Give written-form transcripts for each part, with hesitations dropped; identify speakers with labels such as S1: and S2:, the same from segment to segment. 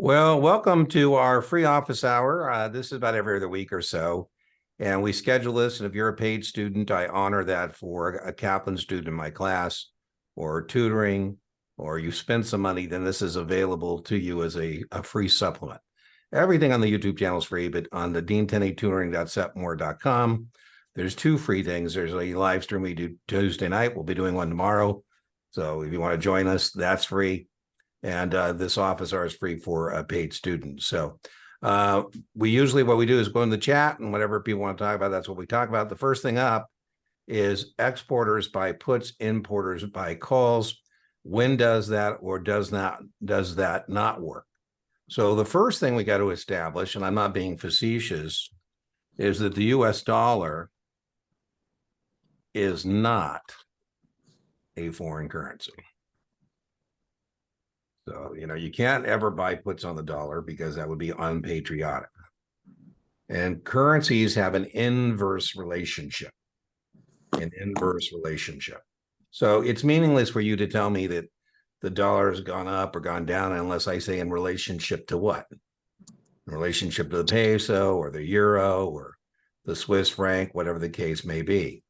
S1: Well, welcome to our free office hour. This is about every other week or so, and we schedule this. And if you're a paid student, I honor that for a Kaplan student in my class or tutoring, or you spend some money, then this is available to you as a free supplement. Everything on the YouTube channel is free, but on the deantenneytutoring.setmore.com, there's two free things. There's a live stream we do Tuesday night. We'll be doing one tomorrow. So if you want to join us, that's free. And this office hour is free for paid students. So we usually, what we do is go in the chat, and whatever people want to talk about, that's what we talk about. The first thing up is exporters buy puts, importers buy calls. When does that or does that not work? So the first thing we got to establish, and I'm not being facetious, is that the US dollar is not a foreign currency. So, you can't ever buy puts on the dollar because that would be unpatriotic. And currencies have an inverse relationship. So it's meaningless for you to tell me that the dollar has gone up or gone down unless I say in relationship to what? In relationship to the peso or the euro or the Swiss franc, whatever the case may be.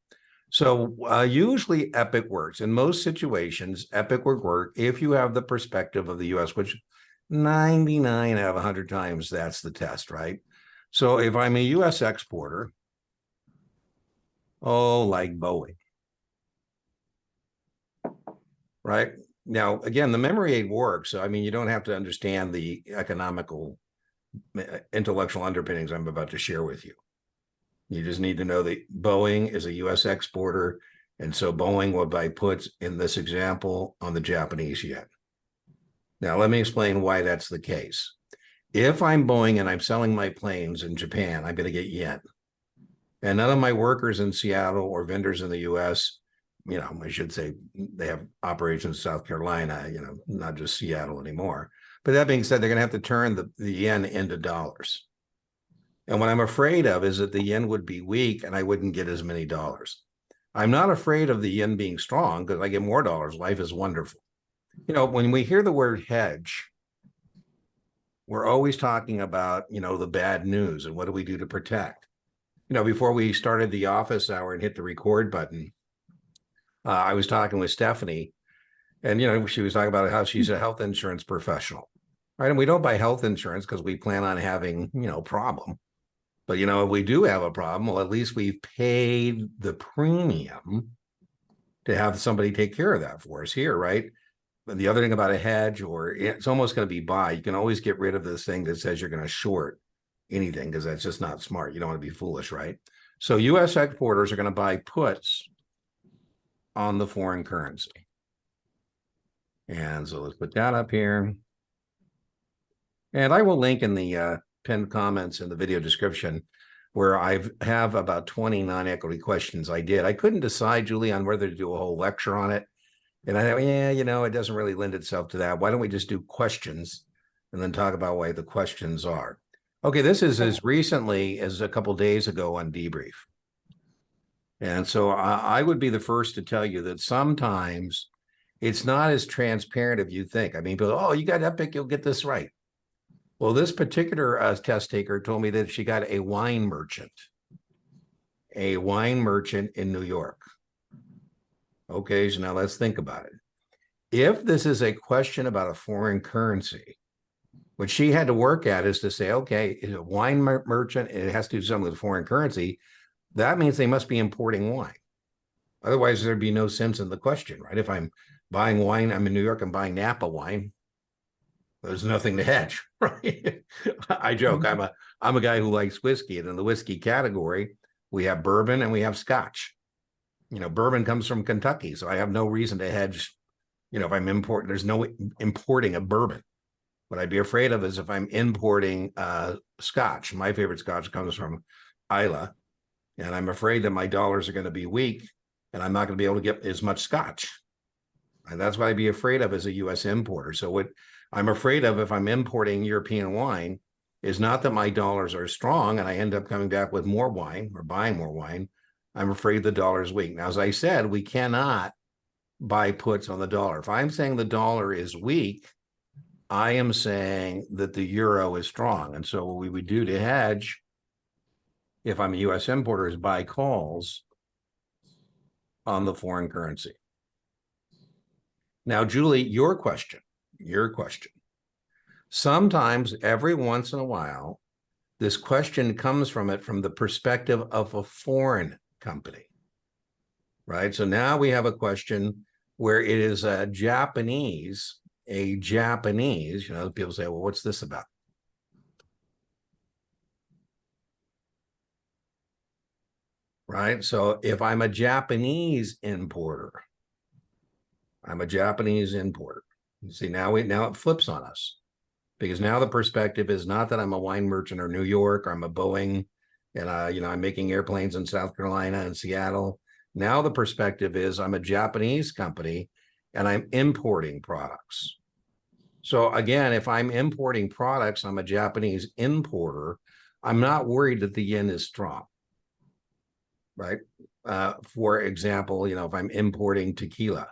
S1: So usually IPEC works. In most situations, IPEC would work if you have the perspective of the U.S., which 99 out of 100 times, that's the test, right? So if I'm a U.S. exporter, like Boeing, right? Now, again, the memory aid works. So, you don't have to understand the intellectual underpinnings I'm about to share with you. You just need to know that Boeing is a U.S. exporter, and so Boeing will buy puts in this example on the Japanese yen. Now, let me explain why that's the case. If I'm Boeing and I'm selling my planes in Japan, I'm going to get yen. And none of my workers in Seattle or vendors in the U.S., I should say they have operations in South Carolina, not just Seattle anymore. But that being said, they're going to have to turn the yen into dollars. And what I'm afraid of is that the yen would be weak and I wouldn't get as many dollars. I'm not afraid of the yen being strong because I get more dollars. Life is wonderful. When we hear the word hedge, we're always talking about, the bad news and what do we do to protect. Before we started the office hour and hit the record button, I was talking with Stephanie, and, she was talking about how she's a health insurance professional, right? And we don't buy health insurance because we plan on having, problem. But, if we do have a problem, well, at least we've paid the premium to have somebody take care of that for us here, right? And the other thing about a hedge, or it's almost going to be buy, you can always get rid of this thing that says you're going to short anything because that's just not smart. You don't want to be foolish, right? So U.S. exporters are going to buy puts on the foreign currency. And so let's put that up here. And I will link in the pinned comments in the video description where I have about 20 non-equity questions I did. I couldn't decide, Julie, on whether to do a whole lecture on it. And I thought, it doesn't really lend itself to that. Why don't we just do questions and then talk about why the questions are? Okay, this is as recently as a couple days ago on Debrief. And so I would be the first to tell you that sometimes it's not as transparent as you think. People, you got IPEC, you'll get this right. Well, this particular test taker told me that she got a wine merchant in New York. Okay, so now let's think about it. If this is a question about a foreign currency, what she had to work at is to say, okay, is a wine merchant, and it has to do something with foreign currency. That means they must be importing wine. Otherwise, there'd be no sense in the question, right? If I'm buying wine, I'm in New York, I'm buying Napa wine. There's nothing to hedge, right? I joke. I'm a guy who likes whiskey, and in the whiskey category, we have bourbon and we have Scotch. Bourbon comes from Kentucky, so I have no reason to hedge. If I'm importing, there's no importing a bourbon. What I'd be afraid of is if I'm importing Scotch. My favorite Scotch comes from Islay, and I'm afraid that my dollars are going to be weak, and I'm not going to be able to get as much Scotch. And that's what I'd be afraid of as a U.S. importer. So what I'm afraid of if I'm importing European wine is not that my dollars are strong and I end up coming back with more wine or buying more wine. I'm afraid the dollar is weak. Now, as I said, we cannot buy puts on the dollar. If I'm saying the dollar is weak, I am saying that the euro is strong. And so what we would do to hedge, if I'm a US importer, is buy calls on the foreign currency. Now, Julie, your question. Sometimes every once in a while, this question comes from the perspective of a foreign company, right? So now we have a question where it is a Japanese, people say, well, what's this about? Right? So if I'm a Japanese importer, You see, now it flips on us, because now the perspective is not that I'm a wine merchant or New York, or I'm a Boeing and I'm making airplanes in South Carolina and Seattle. Now the perspective is I'm a Japanese company and I'm importing products. So again, if I'm importing products, I'm a Japanese importer, I'm not worried that the yen is strong, right? For example, if I'm importing tequila,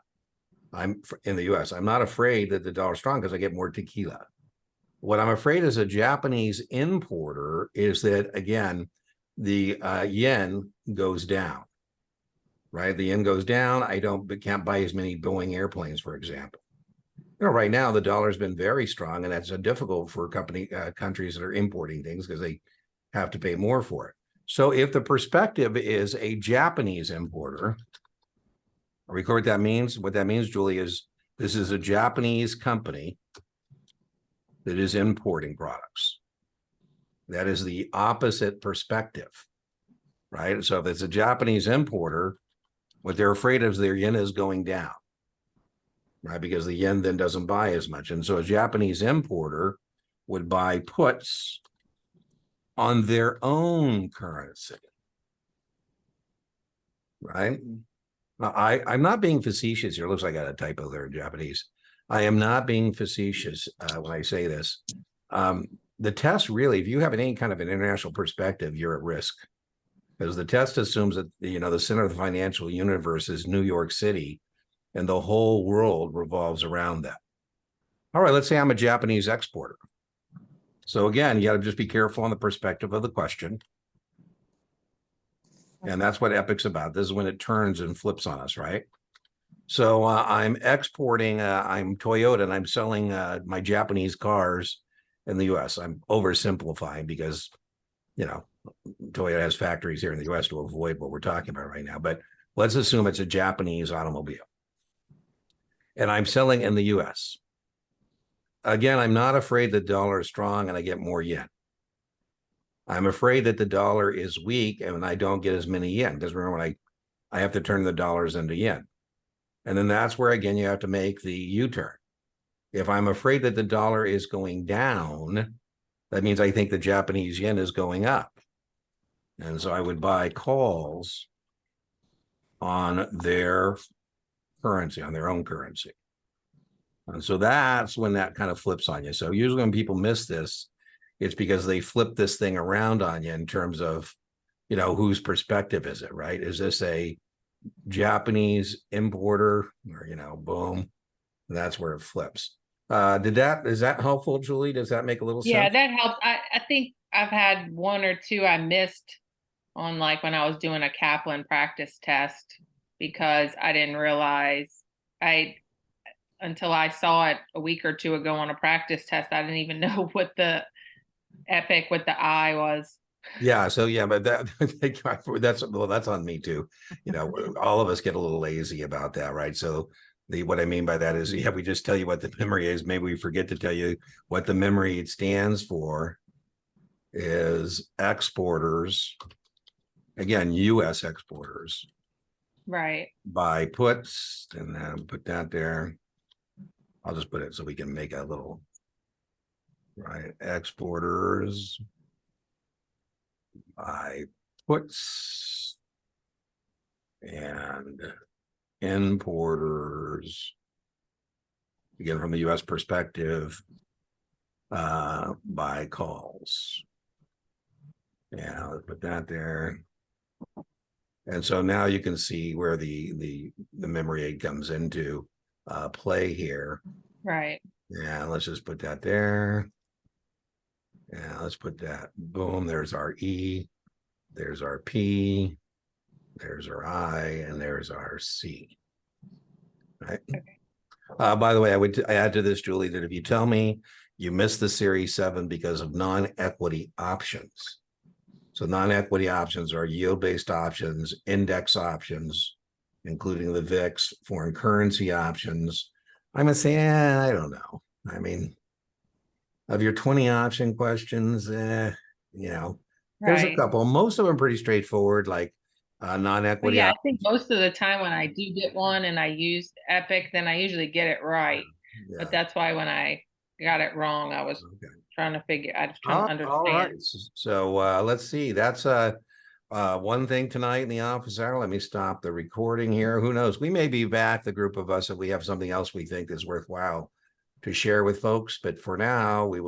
S1: I'm in the US, I'm not afraid that the dollar's strong because I get more tequila. What I'm afraid as a Japanese importer is that, again, the yen goes down, right? The yen goes down. I can't buy as many Boeing airplanes, for example. Right now the dollar's been very strong, and that's difficult for countries that are importing things because they have to pay more for it. So if the perspective is a Japanese importer, record what that means. What that means, Julie, is this is a Japanese company that is importing products. That is the opposite perspective, right? So if it's a Japanese importer, what they're afraid of is their yen is going down, right? Because the yen then doesn't buy as much. And so a Japanese importer would buy puts on their own currency, right? I'm not being facetious here. It looks like I got a typo there in Japanese. I am not being facetious when I say this. The test really, if you have any kind of an international perspective, you're at risk, because the test assumes that the center of the financial universe is New York City, and the whole world revolves around that. All right, let's say I'm a Japanese exporter. So again, you got to just be careful on the perspective of the question. And that's what IPEC's about. This is when it turns and flips on us, right? So I'm exporting, I'm Toyota, and I'm selling my Japanese cars in the US. I'm oversimplifying because, Toyota has factories here in the US to avoid what we're talking about right now. But let's assume it's a Japanese automobile. And I'm selling in the US. Again, I'm not afraid the dollar is strong and I get more yen. I'm afraid that the dollar is weak and I don't get as many yen, because remember, I have to turn the dollars into yen. And then that's where, again, you have to make the U-turn. If I'm afraid that the dollar is going down, that means I think the Japanese yen is going up. And so I would buy calls on their currency, on their own currency. And so that's when that kind of flips on you. So usually when people miss this, it's because they flip this thing around on you in terms of, whose perspective is it, right? Is this a Japanese importer, or, boom, that's where it flips. Is that helpful, Julie? Does that make a little sense?
S2: Yeah, that helps. I think I've had one or two I missed on, like, when I was doing a Kaplan practice test, because I didn't realize until I saw it a week or two ago on a practice test, I didn't even know what the IPEC with the I was.
S1: Yeah. So yeah, but that's on me too. All of us get a little lazy about that, right? So what I mean by that is, we just tell you what the memory is. Maybe we forget to tell you what the memory stands for is exporters. Again, US exporters.
S2: Right.
S1: Buy puts, and then put that there. I'll just put it so we can make a little, right? Exporters buy puts, and importers, again, from the US perspective, buy calls. Yeah, let's put that there. And so now you can see where the memory aid comes into play here.
S2: Right.
S1: Yeah, let's just put that there. Yeah, let's put that. Boom. There's our E. There's our P. There's our I, and there's our C. Right. By the way, I would add to this, Julie, that if you tell me you missed the Series 7 because of non-equity options, so non-equity options are yield-based options, index options, including the VIX, foreign currency options. I'm gonna say, I don't know. I mean, of your 20 option questions, there's a
S2: Right.
S1: couple. Most of them pretty straightforward, like
S2: But
S1: non-equity
S2: yeah, I think
S1: options.
S2: most of the time when I do get one and I use Epic, then I usually get it right. But
S1: Yeah.
S2: that's why when I got it wrong, I was
S1: Okay.
S2: I was trying to
S1: All right.
S2: understand.
S1: So let's see. That's one thing tonight in the office hour. Let me stop the recording here. Who knows? We may be back, the group of us, if we have something else we think is worthwhile to share with folks. But for now, we will